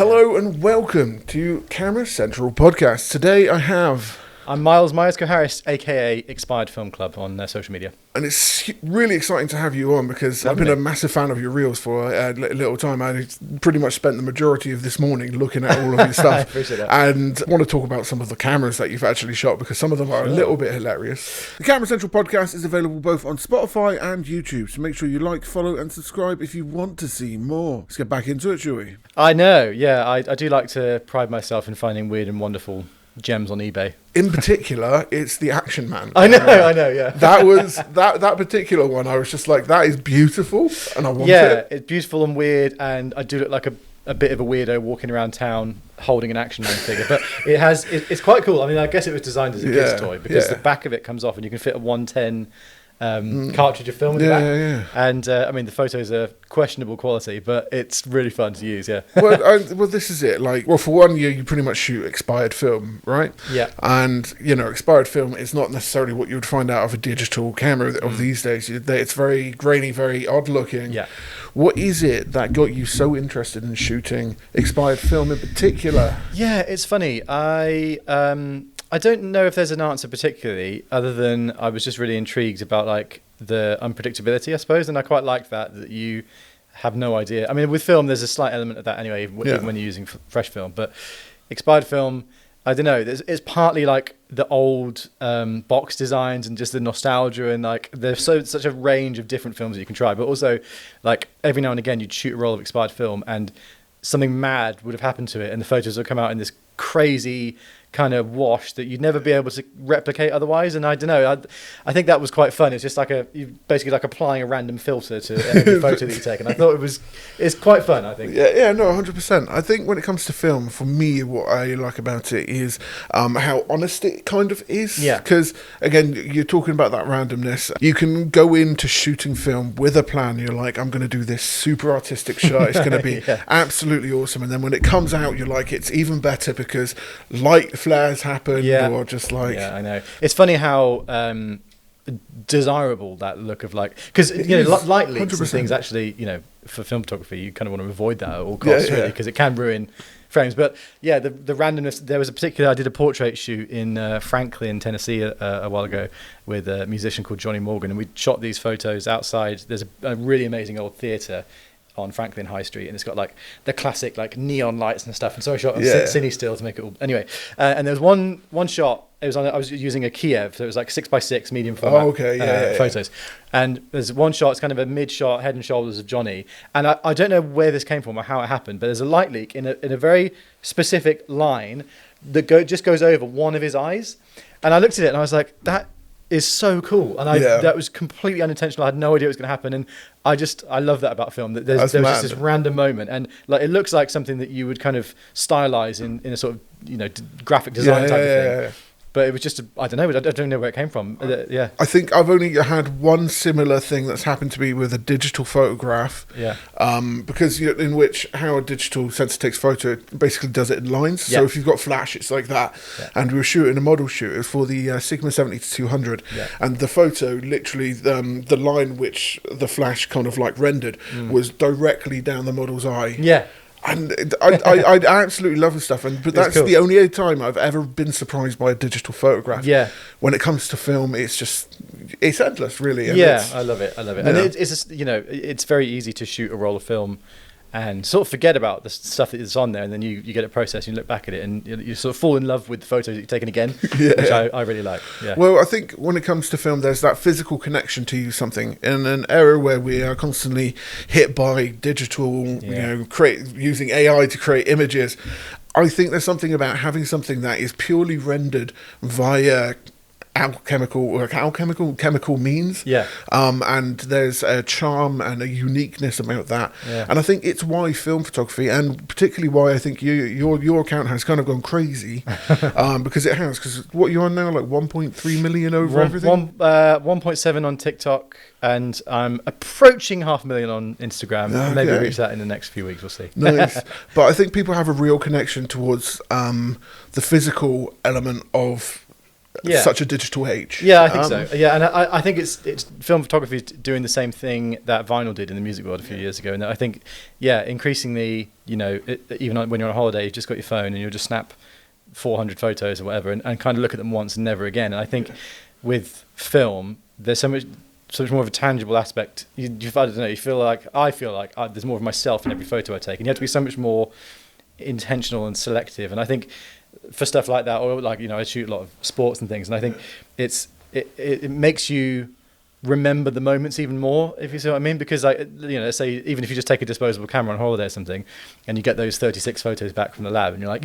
Hello and welcome to Camera Central Podcast. Today I'm Myerscough-Harris, aka Expired Film Club on social media. And it's really exciting to have you on because I've been a massive fan of your reels for a little time. I pretty much spent the majority of this morning looking at all of your stuff. I appreciate that. And I want to talk about some of the cameras that you've actually shot because some of them are a little bit hilarious. The Camera Central Podcast is available both on Spotify and YouTube, so make sure you like, follow and subscribe if you want to see more. Let's get back into it, shall we? I know, yeah. I do like to pride myself in finding weird and wonderful gems on eBay. In particular, it's the Action Man. I know, yeah. That was that particular one. I was just like, that is beautiful, and I want it. Yeah, it's beautiful and weird, and I do look like a bit of a weirdo walking around town holding an Action Man figure, but it's quite cool. I mean, I guess it was designed as a kid's toy because the back of it comes off and you can fit a 110 cartridge of film in the back. Yeah. And I mean, the photos are questionable quality, but it's really fun to use. Yeah. well, this is it. For 1 year, you pretty much shoot expired film, right? Yeah. And expired film is not necessarily what you would find out of a digital camera of these days. It's very grainy, very odd looking. Yeah. What is it that got you so interested in shooting expired film in particular? Yeah, it's funny. I don't know if there's an answer particularly, other than I was just really intrigued about like the unpredictability, I suppose, and I quite like that you have no idea. I mean, with film, there's a slight element of that anyway, even when you're using fresh film. But expired film, I don't know. It's partly like the old box designs and just the nostalgia, and like there's such a range of different films that you can try. But also, like every now and again, you'd shoot a roll of expired film, and something mad would have happened to it, and the photos would come out in this crazy kind of wash that you'd never be able to replicate otherwise. And I don't know, I think that was quite fun. It's just like you basically like applying a random filter to every photo that you take, and I thought it's quite fun, I think. Yeah, no, 100%. I think when it comes to film, for me, what I like about it is how honest it kind of is. Yeah. Because again, you're talking about that randomness. You can go into shooting film with a plan. You're like, I'm going to do this super artistic shot. It's going to be absolutely awesome. And then when it comes out, you're like, it's even better because light flares happen, or just like... Yeah, I know. It's funny how desirable that look of like... Because, light leaks and things actually, for film photography, you kind of want to avoid that at all costs, really, because it can ruin frames. But yeah, the randomness... There was I did a portrait shoot in Franklin, Tennessee a while ago with a musician called Johnny Morgan, and we shot these photos outside. There's a really amazing old theatre on Franklin High Street, and it's got like the classic like neon lights and stuff, and so I shot on cine still to make it all anyway. And there was one shot. I was using a Kiev, so it was like 6x6 medium format photos. And there's one shot. It's kind of a mid shot, head and shoulders of Johnny. And I don't know where this came from or how it happened, but there's a light leak in a very specific line that just goes over one of his eyes. And I looked at it and I was like, that is so cool, and that was completely unintentional. I had no idea it was going to happen, and I love that about film. That there was just this random moment, and like it looks like something that you would kind of stylize in a sort of graphic design type of thing. Yeah. But it was just, I don't know where it came from. I think I've only had one similar thing that's happened to me with a digital photograph. Yeah. Because in which how a digital sensor takes photo, it basically does it in lines. Yeah. So if you've got flash, it's like that. Yeah. And we were shooting a model shoot. It was for the Sigma 70-200. Yeah. And the photo, literally, the line which the flash kind of like rendered was directly down the model's eye. Yeah. And I absolutely love the stuff, but that's cool. The only time I've ever been surprised by a digital photograph. Yeah. When it comes to film, it's endless, really. And I love it. Yeah. And it's very easy to shoot a roll of film and sort of forget about the stuff that is on there, and then you get it processed, and you look back at it, and you sort of fall in love with the photos that you've taken again, which I really like. Yeah. Well, I think when it comes to film, there's that physical connection to something. In an era where we are constantly hit by digital, using AI to create images, I think there's something about having something that is purely rendered via chemical means, and there's a charm and a uniqueness about that, and I think it's why film photography, and particularly why I think your account has kind of gone crazy, because what you're on now, like 1.3 million over everything, 1.7 on TikTok, and I'm approaching 500,000 on Instagram. Maybe reach that in the next few weeks. We'll see. Nice. But I think people have a real connection towards the physical element of such a digital age. Yeah, I think so. Yeah, and I think it's film photography is doing the same thing that vinyl did in the music world a few years ago. And I think, increasingly, even when you're on a holiday, you've just got your phone and you'll just snap 400 photos or whatever and kind of look at them once and never again. And I think with film, there's so much more of a tangible aspect. I don't know, I feel like there's more of myself in every photo I take, and you have to be so much more intentional and selective. And I think for stuff like that, or I shoot a lot of sports and things, and I think it makes you remember the moments even more, if you see what I mean, because let's say even if you just take a disposable camera on holiday or something and you get those 36 photos back from the lab and you're like,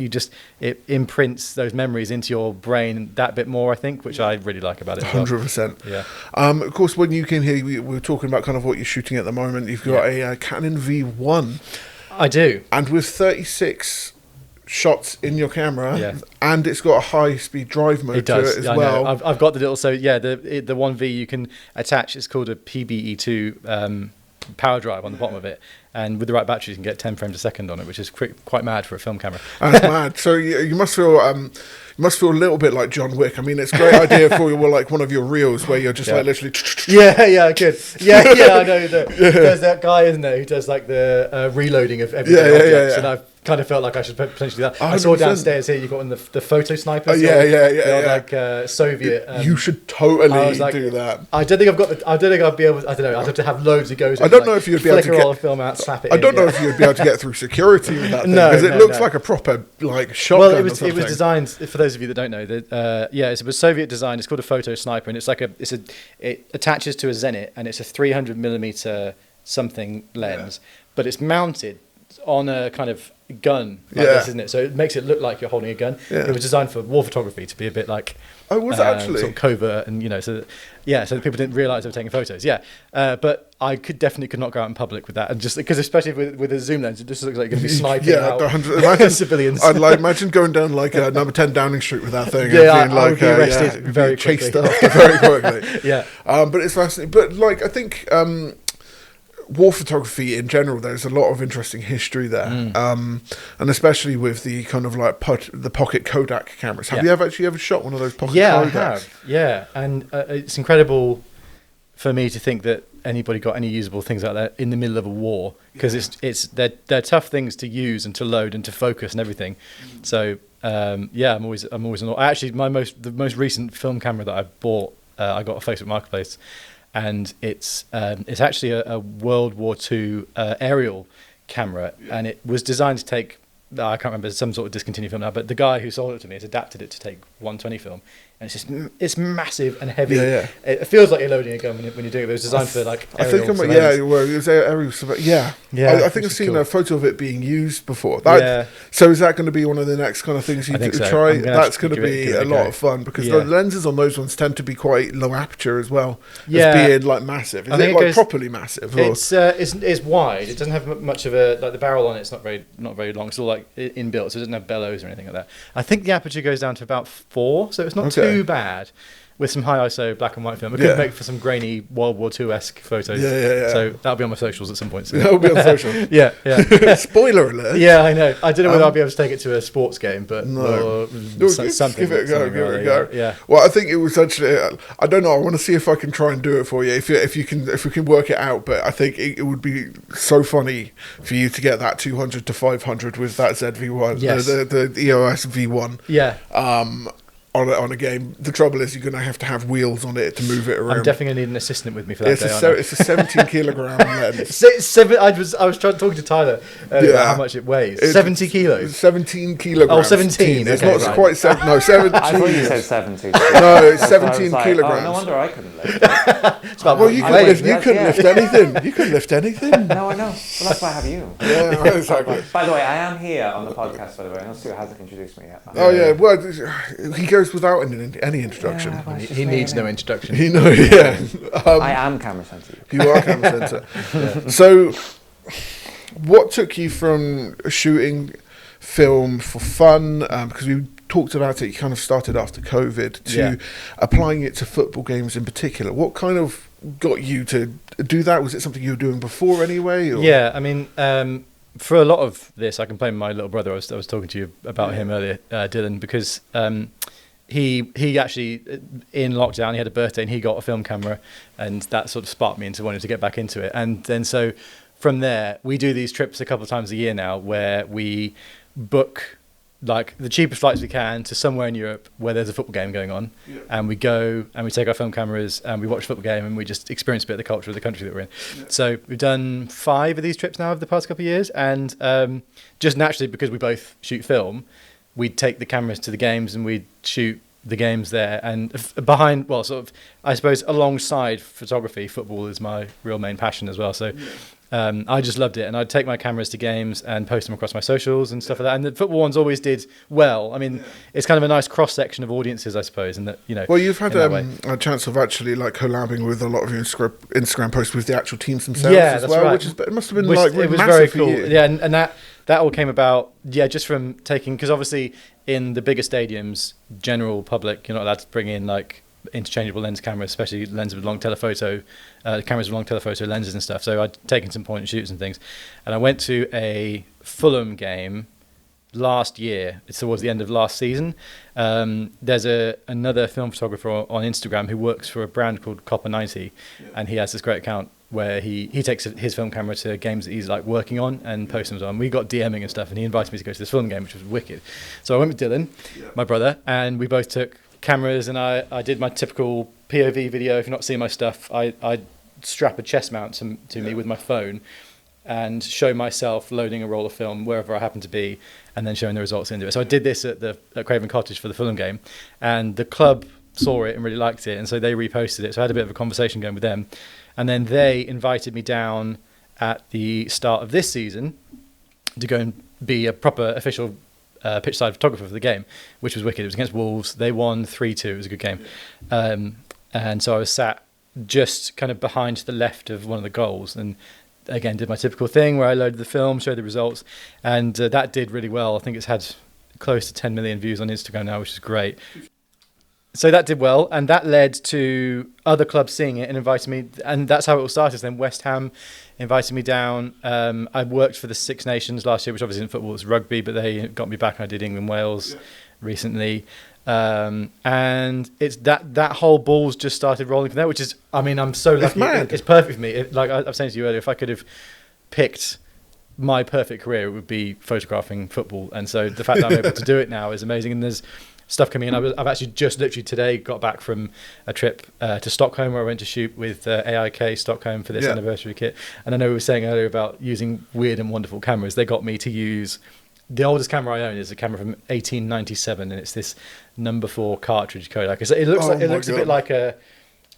it imprints those memories into your brain that bit more, I think, which I really like about it. 100%. Yeah. Of course, when you came here, we were talking about kind of what you're shooting at the moment. You've got a Canon V1. I do. And with 36 shots in your camera, and it's got a high-speed drive mode to it as well. I've got the little, the 1V you can attach. It's called a PBE2 power drive on the bottom of it, and with the right battery you can get 10 frames a second on it, which is quite mad for a film camera. That's mad. So you must feel a little bit like John Wick. I mean, it's a great idea for one of your reels where you're just literally. Yeah, good. Yeah, I know. There's that guy, isn't there, who does the reloading of everyday objects, and I've kind of felt like I should potentially do that. 100%. I saw downstairs here you've got the photo snipers. Soviet. You should totally do that. I don't think I'd be able. I don't know. I'd have to have loads of goes. I don't know if you'd be able to get film out, slap it. I don't know if you'd be able to get through security with that thing, because it looks like a proper shotgun. Well, it was designed, for those of you that don't know, it was Soviet design. It's called a photo sniper, and it attaches to a Zenit, and it's a 300mm something lens, but it's mounted on a kind of gun this, isn't it? So it makes it look like you're holding a gun. It was designed for war photography to be a bit like actually sort of covert, and so that people didn't realise they were taking photos. But I could not go out in public with that, and just because especially with a zoom lens, it just looks like you're going to be sniping out civilians. I'd imagine going down number 10 Downing Street with that thing. I would be arrested very quickly. Chased after very quickly. But it's fascinating. But I think. War photography in general, there's a lot of interesting history there, and especially with the kind of the pocket Kodak cameras. Have you ever shot one of those pocket Kodaks? I have. Yeah, and it's incredible for me to think that anybody got any usable things like that in the middle of a war, because they're tough things to use and to load and to focus and everything. So I'm always actually the most recent film camera that I bought, I got a Facebook Marketplace. And it's actually a World War II aerial camera, and it was designed to take, I can't remember, some sort of discontinued film now, but the guy who sold it to me has adapted it to take 120 film, and it's massive and heavy. It feels like you're loading a gun when you're doing it. It was designed for aerial it was aerial surveillance. I think I've seen a photo of it being used before. So is that going to be one of the next kind of things you try? That's going to be a lot of fun, because the lenses on those ones tend to be quite low aperture as well as being massive. Is it properly massive? It's wide. It doesn't have much of a the barrel on it's not very long. It's all inbuilt, so it doesn't have bellows or anything like that. I think the aperture goes down to about 4, so it's not too bad. With some high ISO black and white film, it could make for some grainy World War II-esque photos. So that'll be on my socials at some point. So. That'll be on social. Spoiler alert. Yeah, I know. I don't know whether I'll be able to take it to a sports game, but something. Give it a go. Yeah. Well, I think it was actually. I don't know. I want to see if I can try and do it for you. If we can work it out. But I think it would be so funny for you to get that 200 to 500 with that ZV1, the EOS V1. Yeah. On a game. The trouble is you're going to have wheels on it to move it around. I'm definitely going to need an assistant with me for that It's a 17 kilogram lens. I was talking to Tyler about how much it weighs. 70 kilos. 17 kilograms. Oh, 17. It's not quite 7. No, 17. I thought you said 70. No, it's 17 kilograms. No wonder I couldn't lift it. Well, you couldn't lift anything. You couldn't lift anything. No, I know. Well, that's why I have you. Yeah, exactly. By the way, I am here on the podcast, by the way. Stuart hasn't introduced me yet. Oh, yeah. Well, he goes without any introduction. He needs no introduction. I am camera sensitive. You are camera sensitive. So, what took you from shooting film for fun, because we talked about it, you kind of started after COVID, to applying it to football games in particular? What kind of got you to do that? Was it something you were doing before anyway? Or? Yeah, I mean, for a lot of this, I can blame my little brother. I was talking to you about him earlier, Dylan, because he actually, in lockdown, he had a birthday and he got a film camera, and that sort of sparked me into wanting to get back into it. And then so from there, we do these trips a couple of times a year now where we book like the cheapest flights we can to somewhere in Europe where there's a football game going on, and we go and we take our film cameras and we watch a football game and we just experience a bit of the culture of the country that we're in. So we've done 5 of these trips now over the past couple of years, and just naturally, because we both shoot film, we'd take the cameras to the games and we'd shoot the games there. And behind, well, sort of, I suppose alongside photography, football is my real main passion as well. So I just loved it, and I'd take my cameras to games and post them across my socials and stuff like that. And the football ones always did well. I mean, it's kind of a nice cross section of audiences, I suppose. And that, you know, well, you've had a chance of actually like collabing with a lot of your Instagram posts with the actual teams themselves as well, right. It must have been it was very cool. Yeah, and that all came about just from taking, because obviously in the bigger stadiums, general public, you're not allowed to bring in like interchangeable lens cameras, especially lenses with long telephoto, cameras with long telephoto lenses and stuff. So I'd taken some point and shoots and things, and I went to a Fulham game last year. It's towards the end of last season. There's another film photographer on Instagram who works for a brand called Copper 90, and he has this great account where he takes his film camera to games that he's like working on and posts them on. We got DMing and stuff, and he invited me to go to this film game, which was wicked. So I went with Dylan, my brother, and we both took cameras, and I did my typical POV video. If you're not seeing my stuff, I strap a chest mount to me with my phone and show myself loading a roll of film wherever I happen to be, and then showing the results into it. So I did this at Craven Cottage for the Fulham game, and the club saw it and really liked it, and so they reposted it. So I had a bit of a conversation going with them, and then they invited me down at the start of this season to go and be a proper official pitch side photographer for the game, which was wicked. It was against Wolves. They won 3-2. It was a good game. And so I was sat just kind of behind to the left of one of the goals, and again did my typical thing where I loaded the film, showed the results, and that did really well. I think it's had close to 10 million views on Instagram now, which is great. So that did well, and that led to other clubs seeing it and inviting me, and that's how it all started. Then West Ham invited me down. I worked for the Six Nations last year, which obviously in football is rugby, but they got me back, and I did England-Wales recently. And it's that whole ball's just started rolling from there, which is, I mean, I'm so lucky. It's perfect for me. Like I was saying to you earlier, if I could have picked my perfect career, it would be photographing football. And so the fact that I'm able to do it now is amazing. And there's stuff coming in. I've actually just literally today got back from a trip to Stockholm, where I went to shoot with AIK Stockholm for this anniversary kit. And I know we were saying earlier about using weird and wonderful cameras. They got me to use, the oldest camera I own is a camera from 1897, and it's this number 4 cartridge Kodak. It looks a bit like a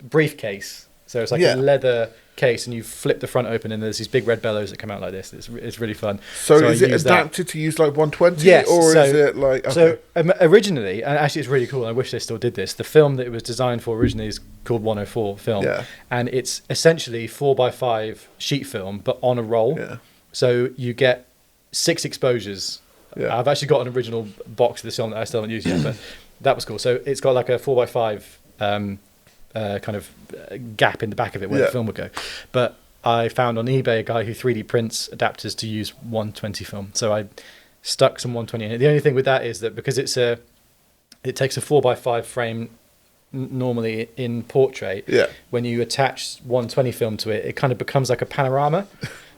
briefcase. So it's like a leather case, and you flip the front open, and there's these big red bellows that come out like this. It's really fun. So is it adapted to use like 120? Yes. Or is it like... Okay. So originally, and actually it's really cool, and I wish they still did this, the film that it was designed for originally is called 104 film. Yeah. And it's essentially 4x5 sheet film, but on a roll. Yeah. So you get 6 exposures. Yeah. I've actually got an original box of this film that I still haven't used yet, but that was cool. So it's got like a 4x5 kind of gap in the back of it where the film would go. But I found on eBay a guy who 3D prints adapters to use 120 film. So I stuck some 120 in it. The only thing with that is that because it takes a 4x5 frame normally in portrait, when you attach 120 film to it, it kind of becomes like a panorama.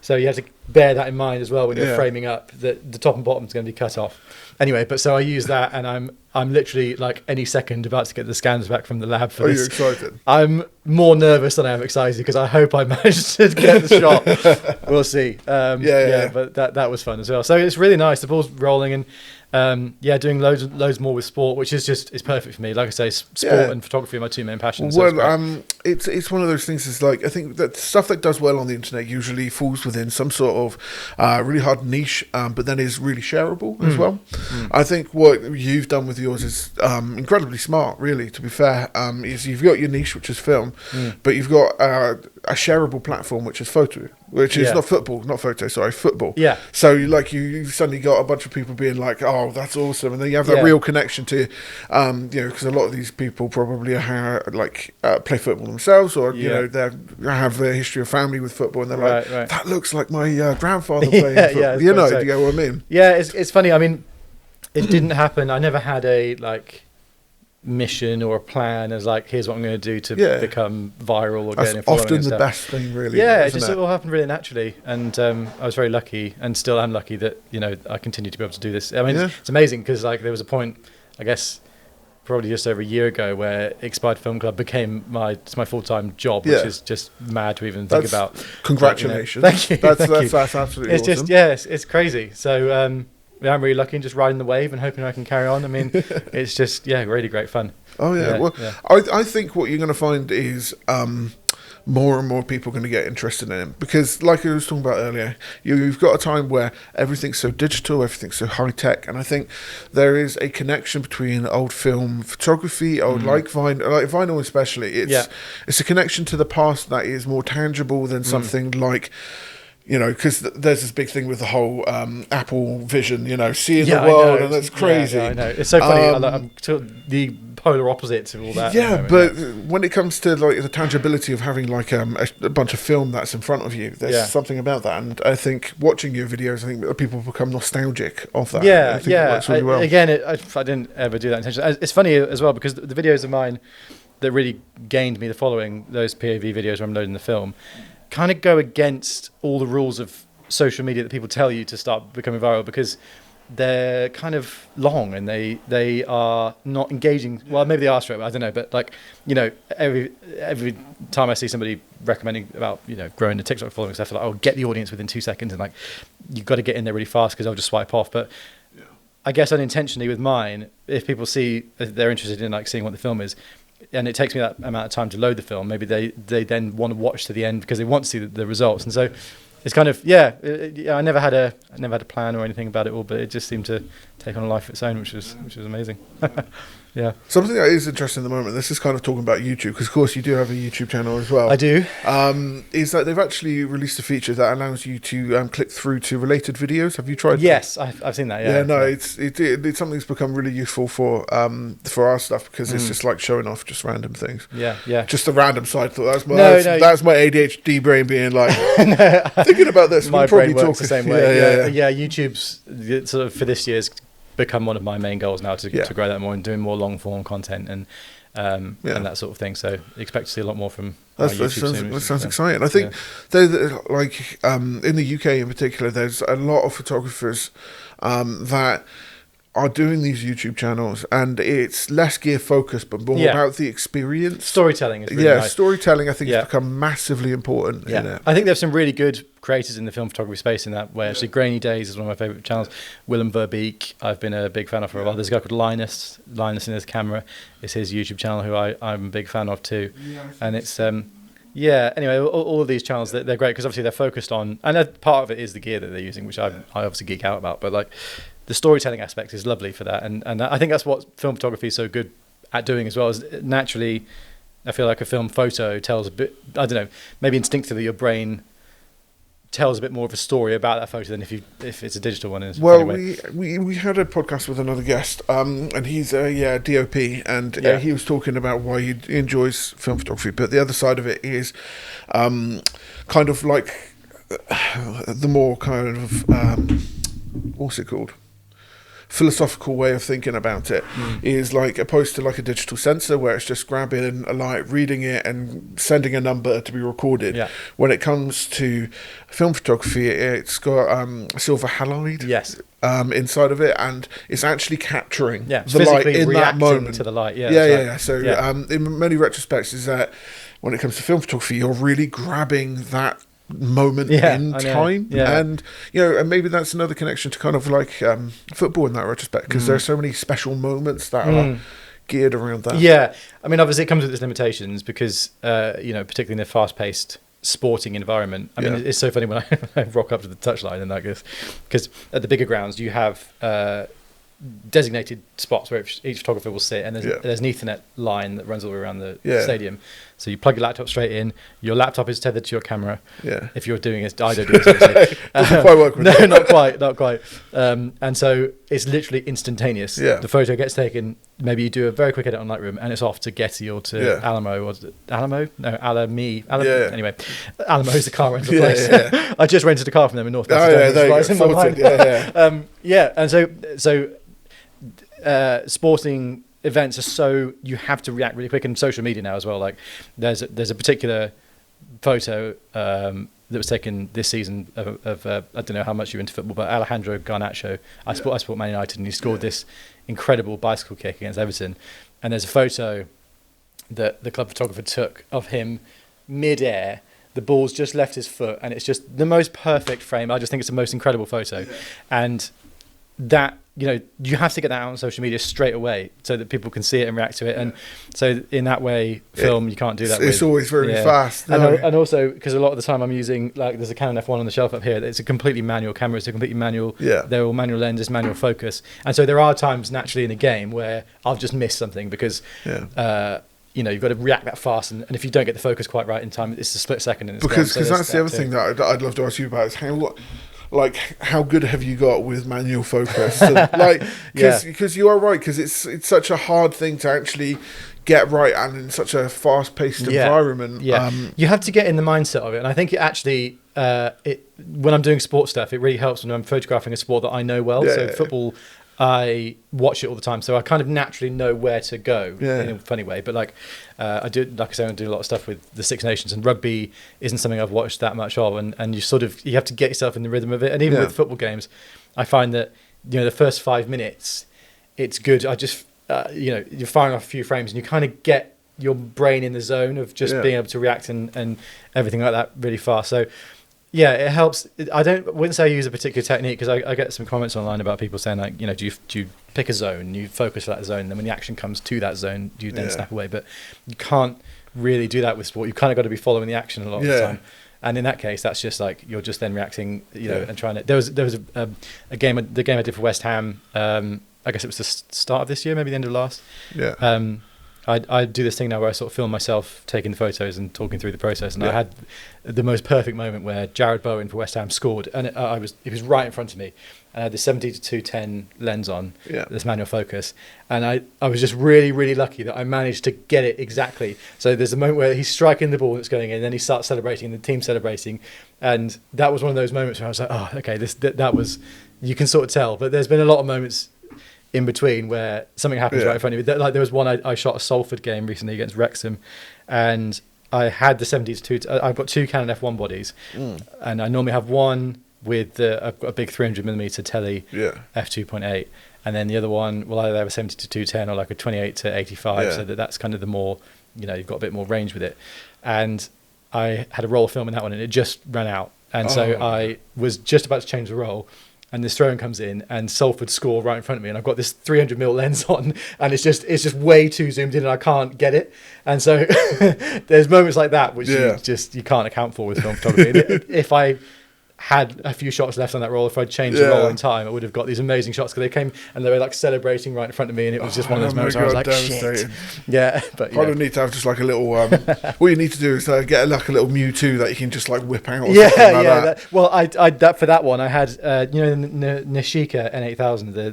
So you have to bear that in mind as well when you're framing up, that the top and bottom is going to be cut off. Anyway, but so I use that, and I'm literally like any second about to get the scans back from the lab for this. Are you excited? I'm more nervous than I am excited, because I hope I manage to get the shot. We'll see. But that was fun as well. So it's really nice. The ball's rolling, and doing loads more with sport, which is perfect for me. Like I say, sport and photography are my 2 main passions. Well, so it's one of those things. Is like, I think that stuff that does well on the internet usually falls within some sort of really hard niche, but then is really shareable as well. I think what you've done with yours is incredibly smart. Really, to be fair, is you've got your niche, which is film, but you've got a shareable platform, which is photo. Which is not photo, football. Yeah. So you suddenly got a bunch of people being like, oh, that's awesome. And then you have that real connection to, because a lot of these people probably play football themselves, or, they have a history of family with football, and they're like, that looks like my grandfather playing football. Do you know what I mean? Yeah, it's funny. I mean, it didn't happen. I never had a, mission or a plan as like, here's what I'm going to do to become viral or That's get in often the best thing, really. Yeah, it all happened really naturally, and I was very lucky, and still am lucky that I continue to be able to do this. I mean, it's amazing because like there was a point, I guess, probably just over a year ago, where Expired Film Club became my full-time job, which is just mad to even think about. Congratulations! But, thank you. That's absolutely awesome. It's crazy. So. I'm really lucky and just riding the wave and hoping I can carry on. I mean, it's just, really great fun. Oh, yeah. I think what you're going to find is more and more people are going to get interested in it. Because, like I was talking about earlier, you've got a time where everything's so digital, everything's so high-tech. And I think there is a connection between old film photography, like vinyl especially. It's a connection to the past that is more tangible than something like... because there's this big thing with the whole Apple Vision, seeing the world, and that's crazy. I know. It's so funny. I'm the polar opposite to all that. Yeah, but when it comes to like the tangibility of having like a bunch of film that's in front of you, there's something about that. And I think watching your videos, I think people become nostalgic of that. Yeah, I think it works really well. Again, I didn't ever do that intentionally. It's funny as well because the videos of mine that really gained me the following, those POV videos where I'm loading the film, kind of go against all the rules of social media that people tell you to start becoming viral, because they're kind of long and they are not engaging. Well, maybe they are straight, but I don't know. But like, every time I see somebody recommending about, growing a TikTok following stuff, like, get the audience within 2 seconds, and like, you've got to get in there really fast because I'll just swipe off. But I guess unintentionally with mine, if people see they're interested in like seeing what the film is, and it takes me that amount of time to load the film, maybe they then want to watch to the end because they want to see the results. And so it's kind of I never had a plan or anything about it all, but it just seemed to take on a life of its own, which was amazing. Yeah. Something that is interesting at the moment, this is kind of talking about YouTube, because of course you do have a YouTube channel as well. I do. Is that they've actually released a feature that allows you to click through to related videos. Have you tried that? Yes, I've seen that, yeah. Yeah, no, it's something that's become really useful for our stuff, because it's just like showing off just random things. Yeah. Just a random side thought. That's my ADHD brain being like, thinking about this. My brain works the same way. Yeah, YouTube's sort of for this year's become one of my main goals now to grow that more and doing more long form content and that sort of thing. So expect to see a lot more from YouTube soon. That sounds exciting. I think like in the UK in particular, there's a lot of photographers that are doing these YouTube channels, and it's less gear focused but more about the experience. Storytelling is really nice. Storytelling I think has become massively important in it. I think there's some really good creators in the film photography space in that way. Actually, Grainy Days is one of my favourite channels. Willem Verbeek, I've been a big fan of for a while. There's a guy called Linus in his camera. It's his YouTube channel who I'm a big fan of too. And it's anyway, all of these channels, they're great because obviously they're focused on, and part of it is the gear that they're using, which I obviously geek out about, but like the storytelling aspect is lovely for that, and I think that's what film photography is so good at doing as well. Is naturally, I feel like a film photo tells a bit, I don't know, maybe instinctively your brain tells a bit more of a story about that photo than if it's a digital one. Well, we had a podcast with another guest, and he's a DOP, and he was talking about why he enjoys film photography, but the other side of it is kind of like the more kind of what's it called? Philosophical way of thinking about it is like opposed to like a digital sensor where it's just grabbing a light, reading it and sending a number to be recorded. When it comes to film photography, it's got silver halide inside of it, and it's actually capturing the light in that moment to the light. So in many retrospects is that when it comes to film photography, you're really grabbing that moment in time, and and maybe that's another connection to kind of like football in that retrospect, because there are so many special moments that are geared around that. I mean, obviously it comes with its limitations because particularly in a fast-paced sporting environment. I mean, it's so funny when I rock up to the touchline and that goes, because at the bigger grounds you have designated spots where each photographer will sit, and there's an Ethernet line that runs all the way around the stadium. So you plug your laptop straight in. Your laptop is tethered to your camera. If you're doing it, I don't do it. Doesn't quite work with no, not quite. And so it's literally instantaneous. The photo gets taken. Maybe you do a very quick edit on Lightroom, and it's off to Getty or to Alamo. Or Alamo? No, Alamy. Anyway, Alamo is the car rental place. I just rented a car from them in North Macedonia. And so sporting events are so, you have to react really quick, and social media now as well. Like there's a particular photo that was taken this season of I don't know how much you're into football, but Alejandro Garnacho. I support Man United, and he scored this incredible bicycle kick against Everton. And there's a photo that the club photographer took of him mid-air. The ball's just left his foot, and it's just the most perfect frame. I just think it's the most incredible photo, and that, you know, you have to get that out on social media straight away so that people can see it and react to it. And so in that way, film, you can't do that. It's always very fast. And also, because a lot of the time I'm using, like, there's a Canon F1 on the shelf up here. It's a completely manual camera. It's a completely manual. Yeah. They're all manual lenses, manual focus. And so there are times naturally in a game where I've just missed something because, you know, you've got to react that fast. And if you don't get the focus quite right in time, it's a split second. And it's because that's the other thing that I'd love to ask you about is how good have you got with manual focus? Because you are right, because it's such a hard thing to actually get right, and in such a fast-paced environment. Yeah, you have to get in the mindset of it, and I think it actually, when I'm doing sports stuff, it really helps when I'm photographing a sport that I know well. Football, I watch it all the time, so I kind of naturally know where to go in a funny way. But I do a lot of stuff with the Six Nations, and rugby isn't something I've watched that much of, and you have to get yourself in the rhythm of it. And even with football games, I find that, you know, the first 5 minutes, it's good. I just you're firing off a few frames, and you kind of get your brain in the zone of just being able to react and everything like that really fast. So. Yeah, it helps. I wouldn't say I use a particular technique, because I get some comments online about people saying, like, you know, do you pick a zone, you focus for that zone, and then when the action comes to that zone, you then snap away. But you can't really do that with sport. You've kind of got to be following the action a lot of the time. And in that case, that's just like you're just then reacting, you know, and trying to. There was a game, the game I did for West Ham. I guess it was the start of this year, maybe the end of last. Yeah. I do this thing now where I sort of film myself taking the photos and talking through the process, and I had the most perfect moment where Jared Bowen for West Ham scored, and he was right in front of me, and I had the 70-210 lens on, this manual focus, and I was just really, really lucky that I managed to get it exactly. So there's a moment where he's striking the ball that's going in, and then he starts celebrating, and the team's celebrating, and that was one of those moments where I was like, oh, okay, that was, you can sort of tell. But there's been a lot of moments in between where something happens right in front of me. Like there was one, I shot a Salford game recently against Wrexham, and I had the 70-2. I've got two Canon F1 bodies, and I normally have one with I've got a big 300mm Tele f2.8, and then the other one will either have a 70-210 or like a 28-85, so that's kind of the more, you know, you've got a bit more range with it. And I had a roll of film in that one, and it just ran out, and so I was just about to change the roll, and this throw-in comes in, and Salford score right in front of me, and I've got this 300mm lens on, and it's just way too zoomed in, and I can't get it. And so there's moments like that which you can't account for with film photography. If I had a few shots left on that roll, if I'd changed the roll in time, I would have got these amazing shots, because they came and they were like celebrating right in front of me, and it was just one of those moments where I was like, shit. Yeah, but I would need to have just like a little. What you need to do is get like a little Mewtwo that you can just like whip out. Or that. For that one, I had you know, the Nishika N8000, the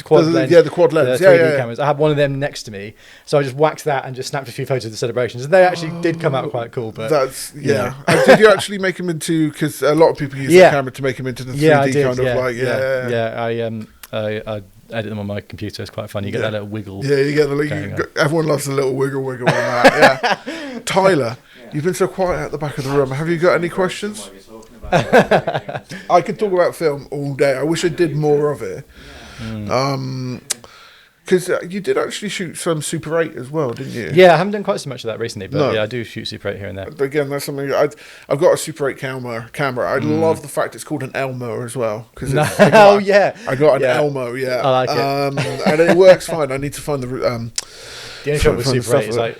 quad lens, the quad lens, the 3D cameras. I had one of them next to me, so I just whacked that and just snapped a few photos of the celebrations, and they actually did come out quite cool. But that's did you actually make them into? Because a lot of people use the camera to make them into the 3D I edit them on my computer. It's quite fun. You get that little wiggle. Yeah, you get everyone loves the little wiggle on that. Yeah. Tyler, you've been so quiet at the back of the room. Have you got any questions? I could talk about film all day. I wish I did more of it. Because you did actually shoot some Super 8 as well, didn't you? Yeah, I haven't done quite so much of that recently, but I do shoot Super 8 here and there. But again, that's something I've got a Super 8 camera. I love the fact it's called an Elmo as well. I got an Elmo. Yeah, I like it, and it works fine. I need to find the. The only trouble with Super 8 is like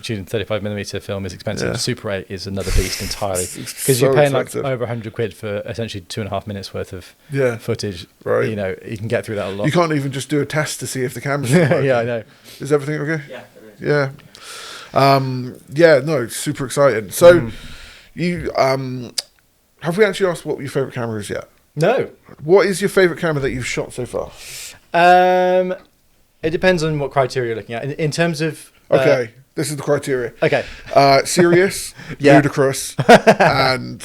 shooting 35mm film is expensive. Yeah. Super 8 is another beast entirely, because you're paying like over 100 quid for essentially 2.5 minutes worth of footage. Right. You know, you can get through that a lot. You can't even just do a test to see if the camera's working. Yeah, I know. Is everything okay? Yeah, it is. Yeah. No, super exciting. So, you have we actually asked what your favourite camera is yet? No. What is your favourite camera that you've shot so far? It depends on what criteria you're looking at. In terms of... Okay, this is the criteria. Okay. Serious, ludicrous, and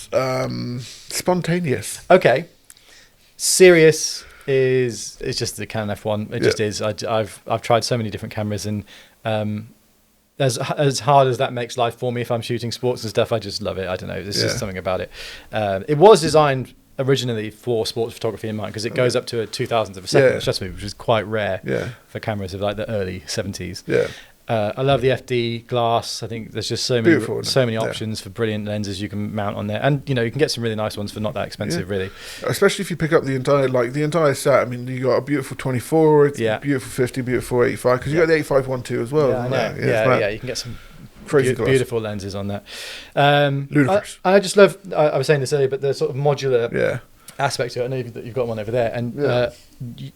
spontaneous. Okay. Serious, is just the Canon F1. It just is. I've tried so many different cameras, and as hard as that makes life for me if I'm shooting sports and stuff, I just love it. I don't know. There's just something about it. It was designed originally for sports photography in mind, because it goes up to a 2,000th of a second, which is quite rare for cameras of like the early 70s. I love the FD glass. I think there's just so many options for brilliant lenses you can mount on there, and you can get some really nice ones for not that expensive, really. Especially if you pick up the entire set. I mean, you got a beautiful 24, it's beautiful 50, beautiful 85, because you got the 85 one too as well. Yeah, you can get some crazy beautiful lenses on that. Ludicrous. I just love. I was saying this earlier, but the sort of modular aspect to it. I know that you've got one over there, and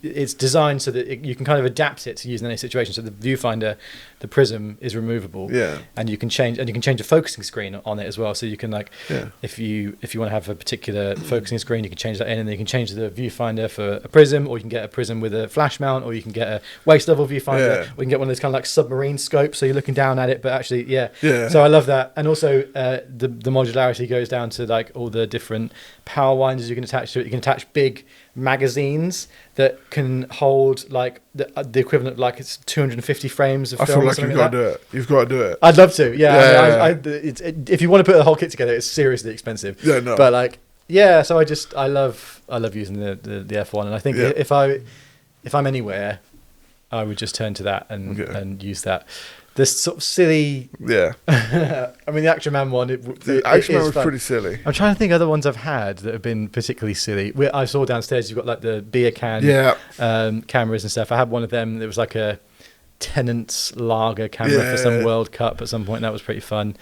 it's designed so that you can kind of adapt it to use in any situation. So the viewfinder, the prism is removable, and you can change the focusing screen on it as well. So you can if you want to have a particular focusing screen, you can change that in, and then you can change the viewfinder for a prism, or you can get a prism with a flash mount, or you can get a waist level viewfinder, or you can get one of those kind of like submarine scopes, so you're looking down at it, but actually So I love that, and also the modularity goes down to like all the different power winders you can attach to it. You can attach big magazines that can hold like the equivalent of like it's 250 frames of film. I feel like you've got to do it. You've got to do it. I'd love to. If you want to put a whole kit together, it's seriously expensive. But like, so I love using the F1, and I think if I'm anywhere, I would just turn to that and use that. This sort of silly. I mean, the Action Man one. The Action Man was pretty silly. I'm trying to think of other ones I've had that have been particularly silly. I saw downstairs you've got like the beer can cameras and stuff. I had one of them. It was like a Tennant's lager camera for some World Cup at some point. That was pretty fun.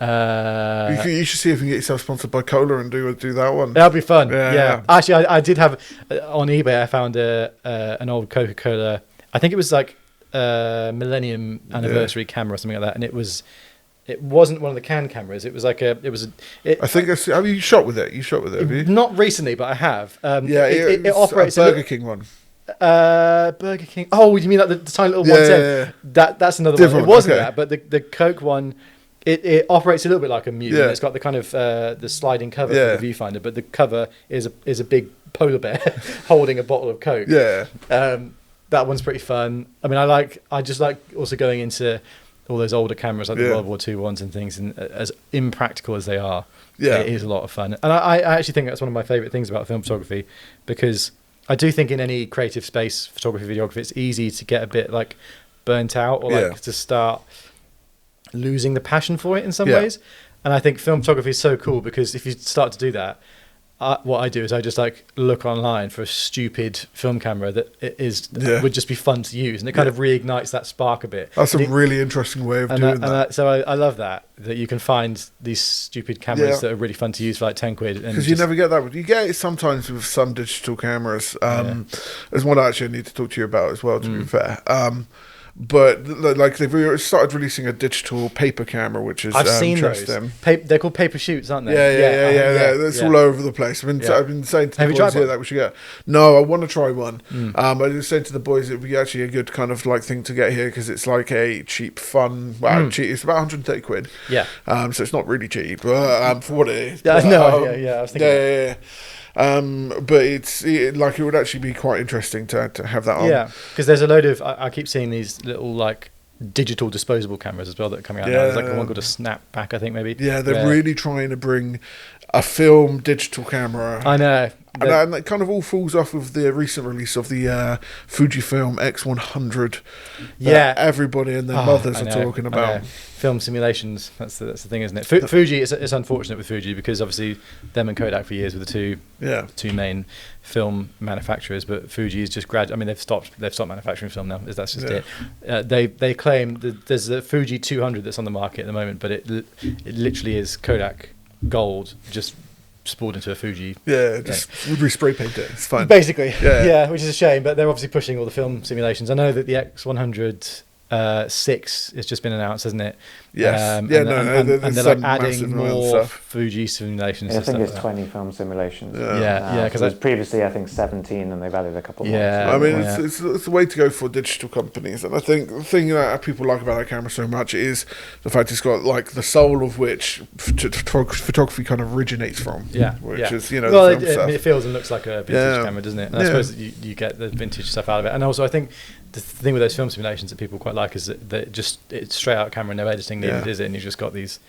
You should see if you can get yourself sponsored by Cola and do that one. That'd be fun. Yeah. Actually, I did have on eBay. I found an old Coca-Cola. I think it was like Millennium Anniversary camera or something like that, and it wasn't one of the can cameras. It was like I think have you shot with it? You shot with it? Have you? Not recently, but I have. It operates a Burger King one. Burger King. Oh, you mean like the tiny little 110? That's another one. It wasn't that, but the Coke one. It operates a little bit like a Mute. It's got the kind of the sliding cover for the viewfinder, but the cover is a big polar bear holding a bottle of Coke. That one's pretty fun. I mean, I just like also going into all those older cameras like the World War II ones and things, and as impractical as they are, it is a lot of fun. And I actually think that's one of my favourite things about film photography, because I do think in any creative space, photography, videography, it's easy to get a bit like burnt out or like to start losing the passion for it in some ways. And I think film photography is so cool, because if you start to do that, what I do is I just like look online for a stupid film camera that would just be fun to use, and it kind of reignites that spark a bit. That's a really interesting way of doing that. So I love that you can find these stupid cameras that are really fun to use for like 10 quid. Because you never get that. You get it sometimes with some digital cameras. There's one I actually need to talk to you about as well, to be fair. But like they've started releasing a digital paper camera, which is I've seen those. They're called paper shoots, aren't they? Yeah. It's all over the place. I've been saying to the boys here that we should get. No, I want to try one. I was saying to the boys it would be actually a good kind of like thing to get here, because it's like a cheap, fun. Well, cheap. It's about 130 quid. So it's not really cheap for what it is. I was thinking. But it would actually be quite interesting to have that on. Yeah, because there's a load of I keep seeing these little like digital disposable cameras as well that are coming out now. There's like one called a Snapback, I think maybe. Yeah, they're really trying to bring a film digital camera. I know. And that kind of all falls off of the recent release of the Fujifilm X100. Everybody and their mothers are talking about. Film simulations, that's the thing, isn't it? Fuji, it's unfortunate with Fuji, because obviously them and Kodak for years were the two main film manufacturers, but Fuji is just I mean, they've stopped manufacturing film now. That's just it. They claim that there's a Fuji 200 that's on the market at the moment, but it literally is Kodak gold just spooled into a Fuji. Just spray paint it. It's fine. Basically, which is a shame, but they're obviously pushing all the film simulations. I know that the X100 6 has just been announced, hasn't it? Yes. And they're like adding more Fuji simulations. I think it's 20 film simulations. Yeah. Because it was previously, I think, 17, and they've added a couple more. Yeah. I mean, it's the way to go for digital companies. And I think the thing that people like about that camera so much is the fact it's got like the soul of which photography kind of originates from. Yeah. Which is, well, it feels and looks like a vintage camera, doesn't it? And I suppose that you get the vintage stuff out of it. And also, I think the thing with those film simulations that people quite like is that it's straight out camera, no editing needed, is it? And you've just got these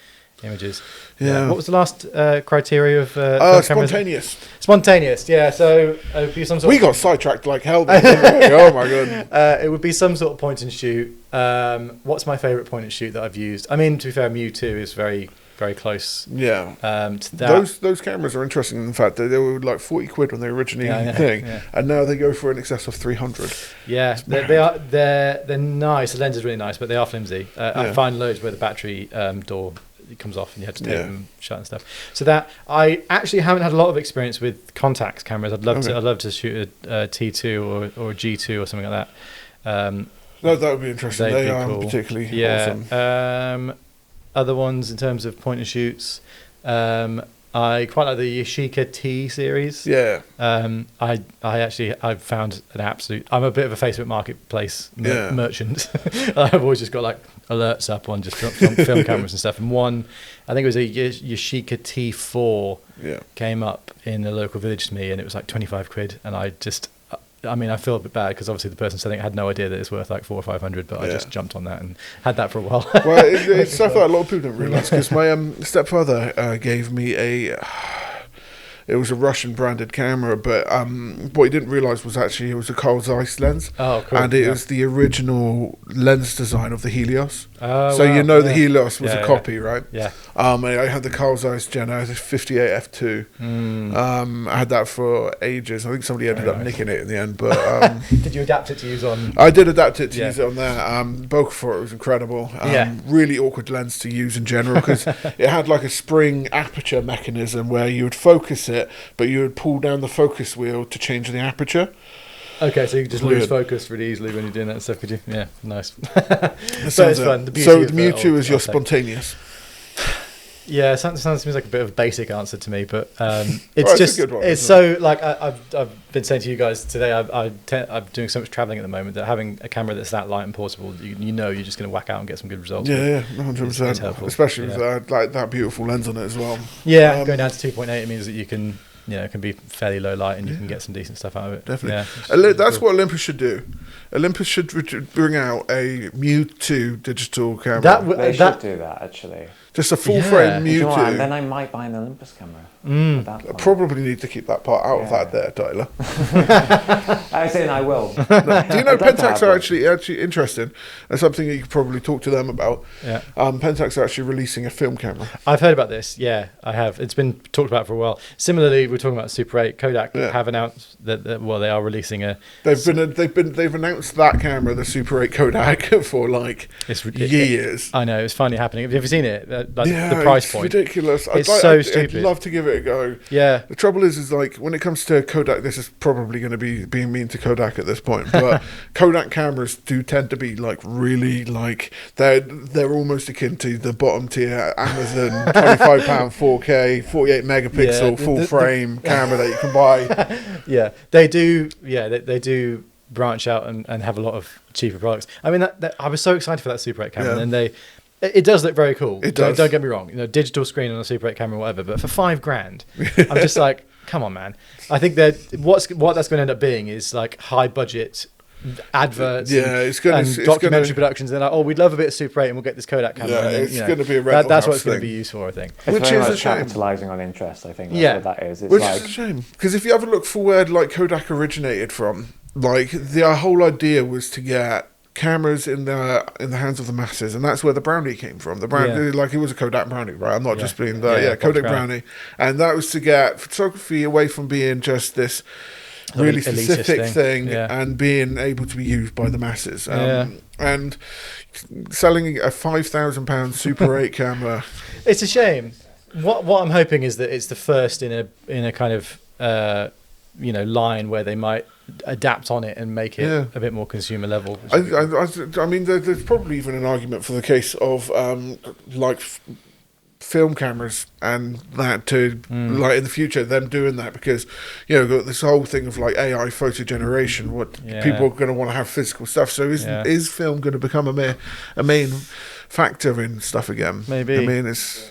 images. What was the last criteria of spontaneous? Spontaneous, yeah. So it would be some sort. We got sidetracked like hell. Oh my god! It would be some sort of point and shoot. What's my favourite point and shoot that I've used? I mean, to be fair, Myerscough is very, very close. Yeah. To that. Those cameras are interesting in the fact that they were like 40 quid when they originally and now they go for in excess of 300. Yeah, they're nice. The lens is really nice, but they are flimsy. I find loads where the battery door it comes off and you have to take them shut and stuff. So that I actually haven't had a lot of experience with Contax cameras. I'd love to shoot a T2 or a G2 or something like that. That would be interesting. They are cool. Particularly awesome. Other ones in terms of point and shoots, I quite like the Yashica T series. Yeah. I've found an absolute. I'm a bit of a Facebook Marketplace merchant. I've always just got like alerts up on just film cameras and stuff. And one, I think it was a Yashica T4 came up in a local village to me, and it was like 25 quid. And I feel a bit bad because obviously the person selling it had no idea that it's worth like 400 or 500, but I just jumped on that and had that for a while. Well, it's stuff that a lot of people don't realise because my stepfather gave me it was a Russian branded camera, but what he didn't realise was actually it was a Carl Zeiss lens. Oh, cool. And it was the original lens design of the Helios. Oh, so wow. The Helios was a copy, right? Yeah. I had the Carl Zeiss Gen 58 f2. I had that for ages. I think somebody ended up nicking it in the end, but did you adapt it to use on? I did adapt it to use it on there. Bokeh for it was incredible. Really awkward lens to use in general because it had like a spring aperture mechanism where you would focus it, but you would pull down the focus wheel to change the aperture. Okay, so you could just lose focus really easily when you're doing that stuff, could you? Yeah, nice. But it's fun. The Myerscough is your spontaneous. Yeah, sounds to me like a bit of a basic answer to me, but it's so like I've been saying to you guys today. I'm doing so much traveling at the moment that having a camera that's that light and portable, you're just going to whack out and get some good results. Yeah, 100%. Especially with like that beautiful lens on it as well. Yeah, going down to 2.8 it means that you can. It can be fairly low light and you can get some decent stuff out of it. Definitely. Yeah, that's what Olympus should do. Olympus should bring out a Myerscough digital camera. They should do that, actually. Just a full-frame Myerscough. Then I might buy an Olympus camera. I probably need to keep that part out of that there, Tyler. I say I will. Do you know Pentax are actually interested? That's something that you could probably talk to them about. Yeah. Pentax are actually releasing a film camera. I've heard about this. Yeah, I have. It's been talked about for a while. Similarly, we're talking about Super 8. Kodak have announced that they are releasing a. They've announced that camera, the Super 8 Kodak, for like years. I know it's finally happening. Have you ever seen it? The price point. It's ridiculous. It's so stupid. I'd love to give it a go. Yeah. The trouble is like when it comes to Kodak, this is probably going to be being mean to Kodak at this point, but Kodak cameras do tend to be like really like they're almost akin to the bottom tier Amazon £25 4K 48 megapixel full frame camera that you can buy. Yeah, they do. Yeah, they do branch out and have a lot of cheaper products. I mean, I was so excited for that Super 8 camera, and then it does look very cool. It does. Don't get me wrong. Digital screen on a Super 8 camera, or whatever. But for $5,000, I'm just like, come on, man. I think that what that's going to end up being is like high budget adverts and documentary productions. And they're like, we'd love a bit of Super 8 and we'll get this Kodak camera. Yeah, it's going to be a rental that's what it's thing. going to be used for, I think. Which is a shame. Capitalising on interest, I think. That's what that is. It's Which is a shame. Because if you have a look for where like Kodak originated from, like the whole idea was to get cameras in the hands of the masses, and that's where the Brownie came from. The Brownie, like it was a Kodak Brownie, right? I'm not just being Kodak Brownie, and that was to get photography away from being just this really specific thing and being able to be used by the masses. And selling a £5,000 Super 8 camera, it's a shame. What I'm hoping is that it's the first in a kind of line where they might adapt on it and make it a bit more consumer level. I mean, there's probably even an argument for the case of film cameras and that to like in the future them doing that, because got this whole thing of like AI photo generation. People are going to want to have physical stuff. So is film going to become a main factor in stuff again? Maybe. I mean, it's.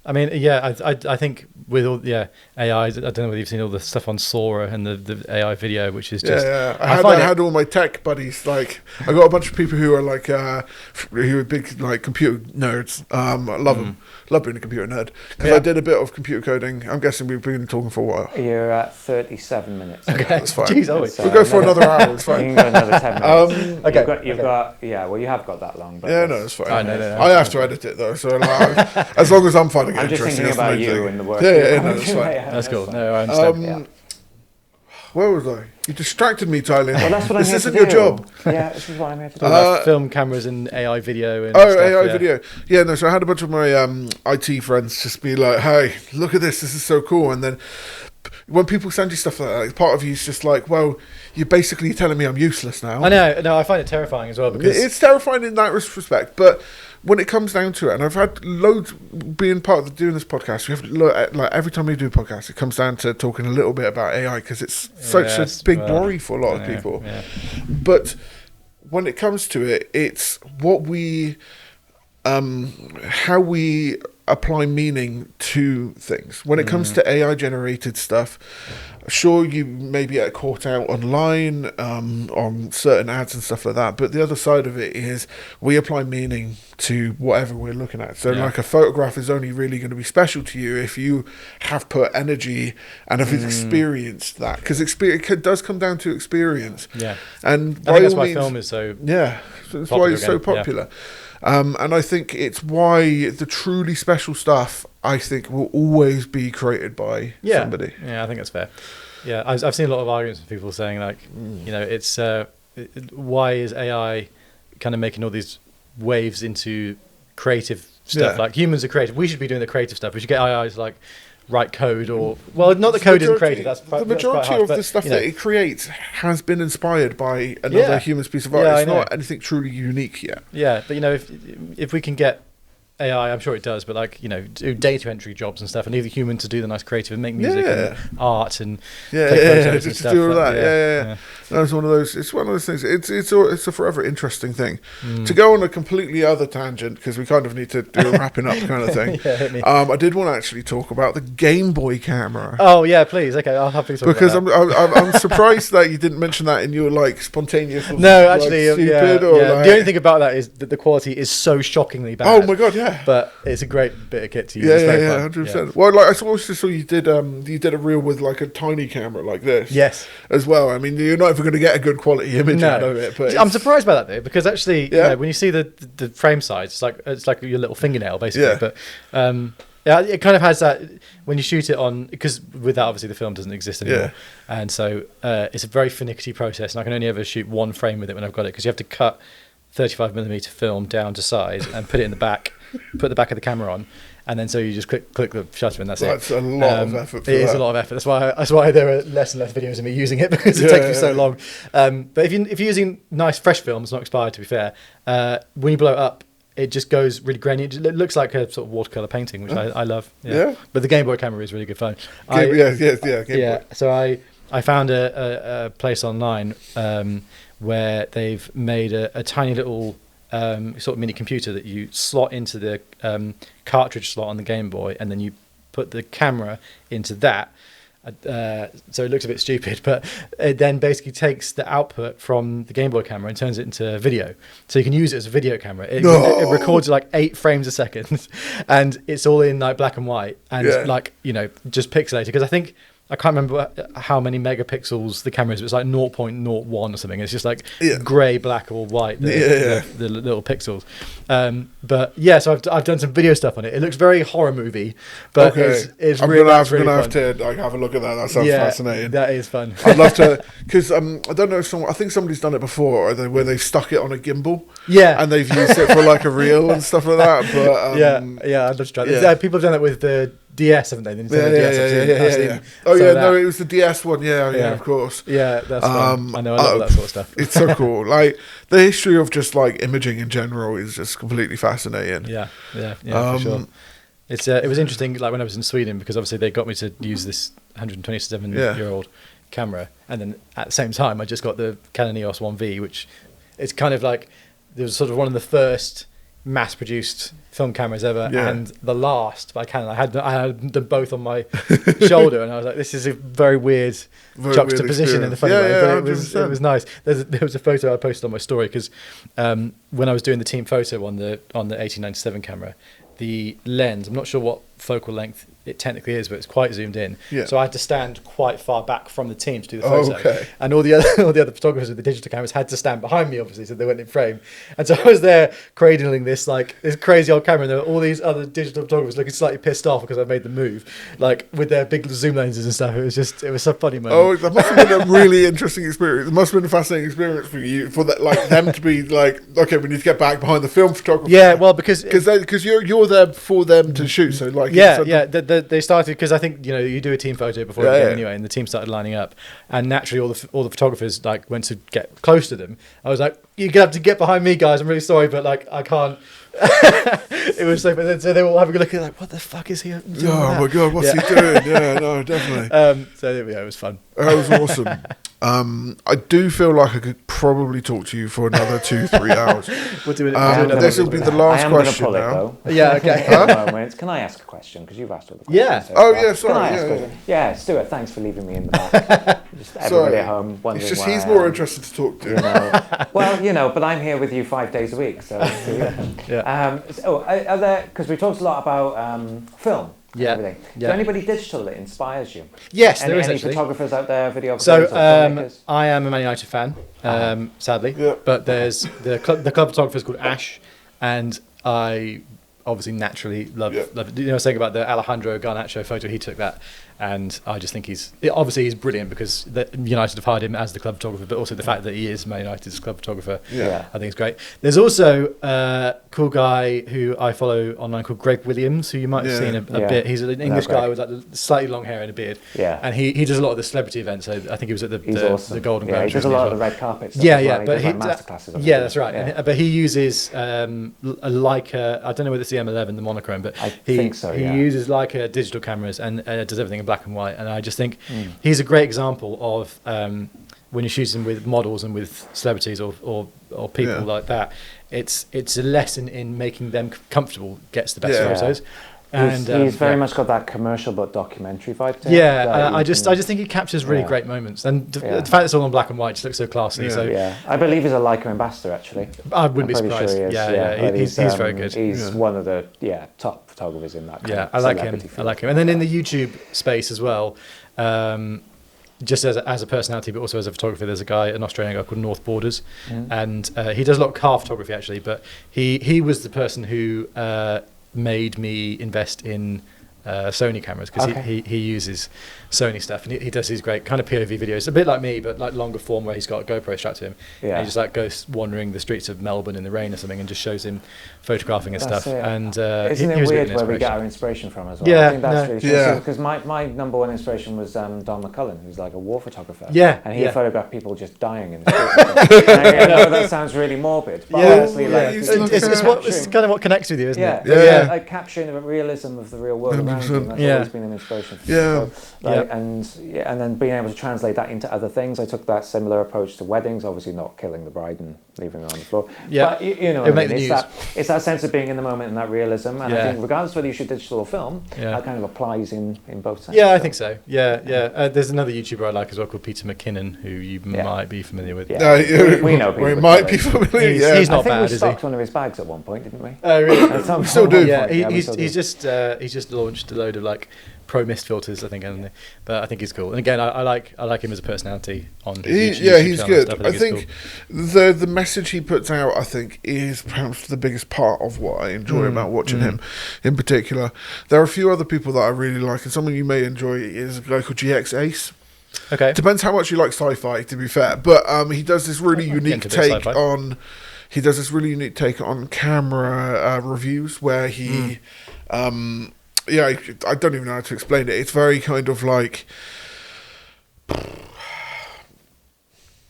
I mean, I think with all AI, I don't know whether you've seen all the stuff on Sora and the AI video, which is just I had all my tech buddies. Like, I got a bunch of people who are like who are big like computer nerds. I love them. Love being a computer nerd because I did a bit of computer coding. I'm guessing we've been talking for a while. You're at 37 minutes. Okay, that's fine. Jeez, we'll go for another hour. It's fine. You can go another 10 minutes. Okay. You've got well, you have got that long. But no, it's fine. No. I have to edit it though, so like, as long as I'm finding it I'm just interesting. thinking about you and the work. Yeah, no, that's fine. That's cool. Fine. No, I understand. Where was I? You distracted me, Tyler. Well, that's what I'm here to do. This isn't your job. Yeah, this is what I'm here to do. About film cameras and AI video and AI video. Yeah, no, so I had a bunch of my IT friends just be like, hey, look at this is so cool. And then when people send you stuff like that, part of you is just like, well, you're basically telling me I'm useless now. I know. No, I find it terrifying as well, because it's terrifying in that respect, but when it comes down to it, and I've had loads being part of doing this podcast, we have like every time we do a podcast, it comes down to talking a little bit about AI because it's such a big worry for a lot of people. Yeah. But when it comes to it, it's what we, how we apply meaning to things. When it comes to AI generated stuff, sure, you maybe get caught out online on certain ads and stuff like that, but the other side of it is we apply meaning to whatever we're looking at. So like a photograph is only really going to be special to you if you have put energy and have experienced that, because it does come down to experience. And I think that's why film is so that's why it's so popular. And I think it's why the truly special stuff, I think, will always be created by somebody. Yeah, I think that's fair. Yeah, I've seen a lot of arguments from people saying like, it's why is AI kind of making all these waves into creative stuff? Like, humans are creative. We should be doing the creative stuff. We should get AI to like write code, or not the code isn't creative. That's the majority of the stuff that it creates has been inspired by another human's piece of art. It's not anything truly unique yet. Yeah, but if we can get AI, I'm sure it does, but like do data entry jobs and stuff, and leave the human to do the nice creative and make music and art and take photos and stuff. Do all that. Yeah. That's one of those. It's one of those things. It's a forever interesting thing. To go on a completely other tangent, because we kind of need to do a wrapping up kind of thing. I did want to actually talk about the Gameboy Camera. Oh yeah, please. Okay, I'll happily talk because about that. I'm surprised that you didn't mention that in your like spontaneous. No, actually, stupid or like, the only thing about that is that the quality is so shockingly bad. Oh my god, yeah. But it's a great bit of kit to use. Yeah, 100%. Well, like I also saw you did a reel with like a tiny camera like this. Yes. As well. I mean, you're not even going to get a good quality image out of it. But I'm surprised by that though, because actually, when you see the frame size, it's like your little fingernail basically. Yeah. But it kind of has that when you shoot it on, because with that obviously the film doesn't exist anymore, and so it's a very finicky process, and I can only ever shoot one frame with it when I've got it, because you have to cut 35mm film down to size and put it in the back, put the back of the camera on, and then so you just click the shutter and that's it. That's a lot of effort. It is a lot of effort. That's why there are less and less videos of me using it, because it takes me so long. But if you're using nice fresh film, it's not expired to be fair, when you blow it up, it just goes really grainy. It looks like a sort of watercolor painting, which I love. Yeah. But the Gameboy camera is really good fun. Gameboy. So I found a place online where they've made a tiny little sort of mini computer that you slot into the cartridge slot on the Game Boy, and then you put the camera into that. So it looks a bit stupid, but it then basically takes the output from the Game Boy camera and turns it into video. So you can use it as a video camera. It records like 8 frames a second, and it's all in like black and white and just pixelated. Because I can't remember how many megapixels the camera is, but it's like 0.01 or something. It's just like grey, black or white, the little pixels. So I've done some video stuff on it. It looks very horror movie, but it's I'm really gonna have fun. to like have a look at that. That sounds fascinating. That is fun. I'd love to, because I don't know if I think somebody's done it before, where they've stuck it on a gimbal. Yeah, and they've used it for like a reel and stuff like that. But I'd love to try that. People have done it with the DS, haven't they? The Nintendo DS. Yeah. Oh yeah, no, it was the DS one. Yeah, of course. Yeah, that's fun. I know, I love all that sort of stuff. It's so cool. Like the history of just like imaging in general is just completely fascinating. Yeah, for sure. It was interesting, like when I was in Sweden, because obviously they got me to use this 127-year-old camera, and then at the same time I just got the Canon EOS 1V, which is kind of like, it was sort of one of the first mass-produced film cameras ever, and the last by Canon. I had them both on my shoulder, and I was like, this is a very weird juxtaposition in the funny way, but it was nice. There was a photo I posted on my story, because when I was doing the team photo on the 1897 camera, the lens, I'm not sure what focal length it technically is, but it's quite zoomed in. Yeah. So I had to stand quite far back from the team to do the photo. Okay. And all the other photographers with the digital cameras had to stand behind me, obviously, so they weren't in frame. And so I was there cradling this crazy old camera, and there were all these other digital photographers looking slightly pissed off because I made the move, like with their big zoom lenses and stuff. It was so funny, man. Oh, that must have been a really interesting experience. It must have been a fascinating experience for you, for that, like them to be like, okay, we need to get back behind the film photographer. Yeah, well, because you're there for them to shoot. So like, they started, because I think you do a team photo before the game anyway, and the team started lining up, and naturally all the photographers like went to get close to them. I was like, you're gonna have to get behind me, guys. I'm really sorry, but like I can't. It was so. So they were all having a look at like, what the fuck is he doing? Oh my god, what's he doing? Yeah, no, definitely. So it was fun. That was awesome. I do feel like I could probably talk to you for another 2-3 hours. We'll do it. This will be the last question pull now. Yeah, okay. Can I ask a question? Because you've asked all the questions. Yeah. So oh yeah, sorry. Can I ask yeah, Stuart, thanks for leaving me in the back. Just everybody at home wondering. It's just he's more interested to talk to. Well, but I'm here with you 5 days a week, so. Are there? Because we talked a lot about film. Yeah. Everything. Is there anybody digital that inspires you? Yes, there is any actually. Photographers out there, videographers? So I am a Man United fan, sadly. Yeah. But there's the club photographer is called Ash, and I obviously naturally love it. I was saying about the Alejandro Garnacho photo, he took that, and I just think he's brilliant, because United have hired him as the club photographer, but also the fact that he is Man United's club photographer, I think it's great. There's also a cool guy who I follow online called Greg Williams, who you might have seen a bit. He's an English guy with like slightly long hair and a beard, and he does a lot of the celebrity events. So I think he was at the Golden Globe. He does a lot of the red carpet stuff. But he masterclasses. Yeah, that's right. Yeah. But he uses a Leica. I don't know whether it's the M11, the monochrome, but I think so. He uses Leica digital cameras and does everything in black and white. And I just think he's a great example of when you're shooting with models and with celebrities or people like that. It's a lesson in making them comfortable gets the best photos. And he's very much got that commercial but documentary vibe to him. Yeah, I just think he captures really great moments, and the fact it's all in black and white just looks so classy. I believe he's a Leica ambassador actually. I wouldn't be surprised. Sure he is. He's very good. He's one of the top photographers in that. Kind of I like him. Field. I like him. And then in the YouTube space as well. Just as a personality, but also as a photographer, there's an Australian guy called North Borders, and he does a lot of car photography actually. But he was the person who made me invest in Sony cameras, because he uses Sony stuff, and he does these great kind of POV videos, a bit like me, but like longer form, where he's got a GoPro strapped to him, and he just like goes wandering the streets of Melbourne in the rain or something, and just shows him photographing and stuff. And isn't it weird where we get our inspiration from as well? Yeah, I think that's really true. Because my number one inspiration was Don McCullen, who's like a war photographer. And he photographed people just dying in the streets. I know that sounds really morbid, but honestly, it's kind of what connects with you, isn't it? Like capturing the realism of the real world around you. That's always been an inspiration for me. And then being able to translate that into other things. I took that similar approach to weddings, obviously not killing the bride and leaving her on the floor. But you know what I mean? It's that sense of being in the moment and that realism. And I think regardless of whether you shoot digital or film, that kind of applies in both senses. Yeah, I think so. There's another YouTuber I like as well called Peter McKinnon, who you might be familiar with. We know people. We might be familiar. He's not bad, is he? I think we stocked one of his bags at one point, didn't we? Oh, really? We still do. Yeah, he's just launched a load of like pro mist filters, I think, but I think he's cool. And again, I like him as a personality on his YouTube he's good. I think the message he puts out, I think, is perhaps the biggest part of what I enjoy about watching him in particular. There are a few other people that I really like, and someone you may enjoy is a guy called GX Ace. Okay. Depends how much you like sci-fi, to be fair, but he does this really unique take on camera reviews, where he I don't even know how to explain it. It's very kind of like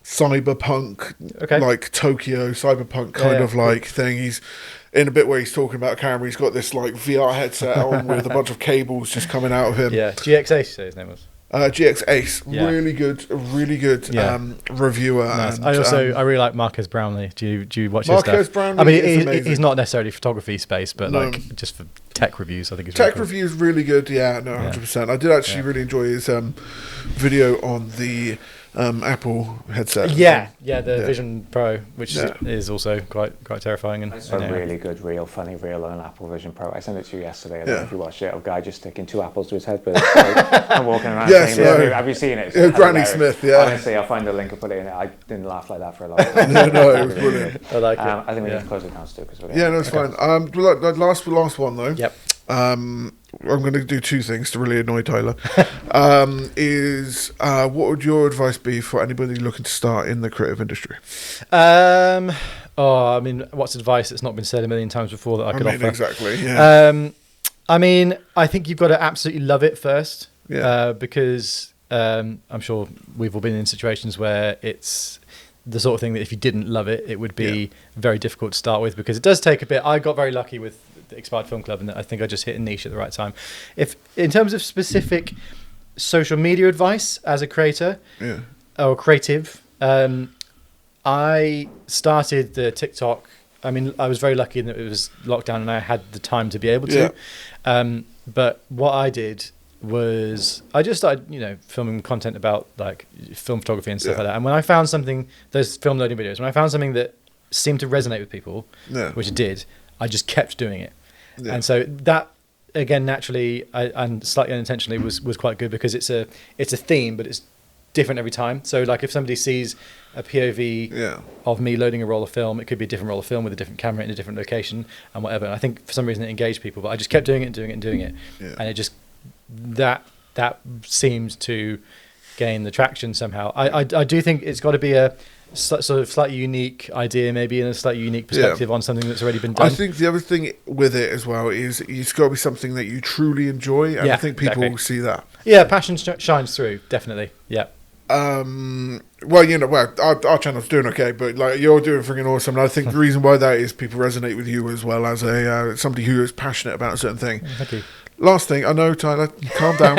cyberpunk, like Tokyo cyberpunk kind of like thing. He's in a bit where he's talking about a camera. He's got this like VR headset on with a bunch of cables just coming out of him. Yeah, GX Ace, his name was. GX Ace, really good reviewer. Nice. And, I really like Marquez Brownlee. Do you watch his stuff? Marquez Brownlee. I mean, he's not necessarily photography space, but like just for tech reviews, I think it's reviews really good. Yeah, no, 100%. I did actually really enjoy his video on the Apple headset. The Vision Pro, which is also quite terrifying. And it's a really good funny reel on an Apple Vision Pro. I sent it to you yesterday. I don't know if you watched it. A guy just sticking 2 apples to his head, but I'm walking around saying, have you seen it? Granny Smith, Honestly, I'll find the link and put it in it. I didn't laugh like that for a long time. No, it was brilliant. I like it. I think we need to close it down too. It's fine. Last one though. Yep. I'm going to do 2 things to really annoy Tyler. What would your advice be for anybody looking to start in the creative industry? I mean, what's advice that's not been said a million times before that I could offer? Exactly, yeah. I mean, I think you've got to absolutely love it first, because I'm sure we've all been in situations where it's the sort of thing that if you didn't love it, it would be very difficult to start with, because it does take a bit. I got very lucky with the Expired Film Club, and I think I just hit a niche at the right time. If in terms of specific social media advice as a creator or creative, I started the TikTok. I mean, I was very lucky that it was lockdown and I had the time to be able to. But what I did was I just started, filming content about like film photography and stuff like that. And when I found something, those film loading videos, when I found something that seemed to resonate with people, which it did, I just kept doing it. And so that, again, naturally and slightly unintentionally was quite good, because it's a theme, but it's different every time. So like if somebody sees a POV of me loading a roll of film, it could be a different roll of film with a different camera in a different location and whatever. And I think for some reason it engaged people, but I just kept doing it and doing it and doing it. And it just, that seemed to gain the traction somehow. I do think it's got to be a sort of slightly unique idea, maybe, and a slightly unique perspective on something that's already been done. I think the other thing with it as well is it's got to be something that you truly enjoy, and I think people will see that. Yeah, passion shines through, definitely. Yeah. Our channel's doing okay, but like you're doing freaking awesome. And I think the reason why that is people resonate with you as well as a somebody who is passionate about a certain thing. Thank you. Last thing, I know, Tyler, calm down.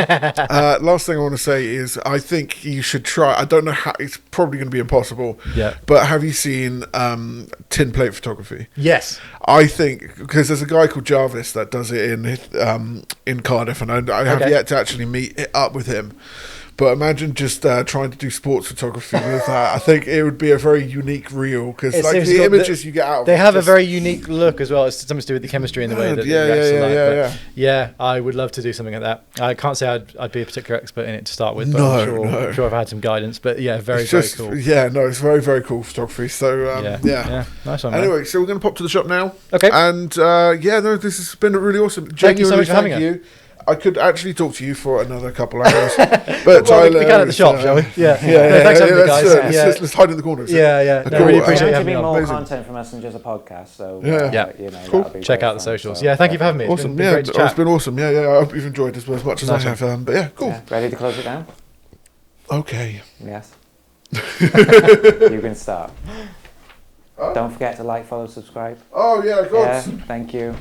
Last thing I want to say is I think you should try. I don't know how, it's probably going to be impossible. Yeah. But have you seen tin plate photography? Yes. I think, because there's a guy called Jarvis that does it in Cardiff, and I have yet to actually meet up with him. But imagine just trying to do sports photography with that. I think it would be a very unique reel, because like the images you get out of they have a very unique look as well. It's something to do with the chemistry and the way that it reacts. Yeah, I would love to do something like that. I can't say I'd be a particular expert in it to start with, but I'm sure I've had some guidance. But yeah, very cool. Yeah, no, it's very, very cool photography. So nice one. Anyway, so we're going to pop to the shop now. Okay. And this has been really awesome. Thank you so much for having us. I could actually talk to you for another couple hours, but Tyler, we can at the shop, shall we? Thanks for having me, guys. Let's hide in the corners. I really appreciate you having me on. More content from us than just a podcast, so cool. Check out the socials. Yeah, thank you for having me. Awesome. It's been awesome. I hope you've enjoyed this as much as I have. But yeah, cool. Yeah. Ready to close it down? Okay. Yes. You can start. Don't forget to like, follow, subscribe. Oh yeah, God. Yeah, thank you.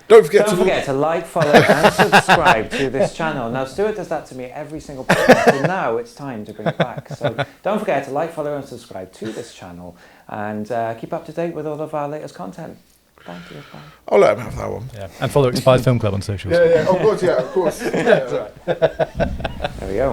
Don't forget to like, follow, and subscribe to this channel. Now, Stuart does that to me every single podcast, and now it's time to bring it back. So don't forget to like, follow, and subscribe to this channel, and keep up to date with all of our latest content. Thank you. Bye. I'll let him have that one. Yeah, and follow Expired Film Club on socials. Yeah. Of course. There we go.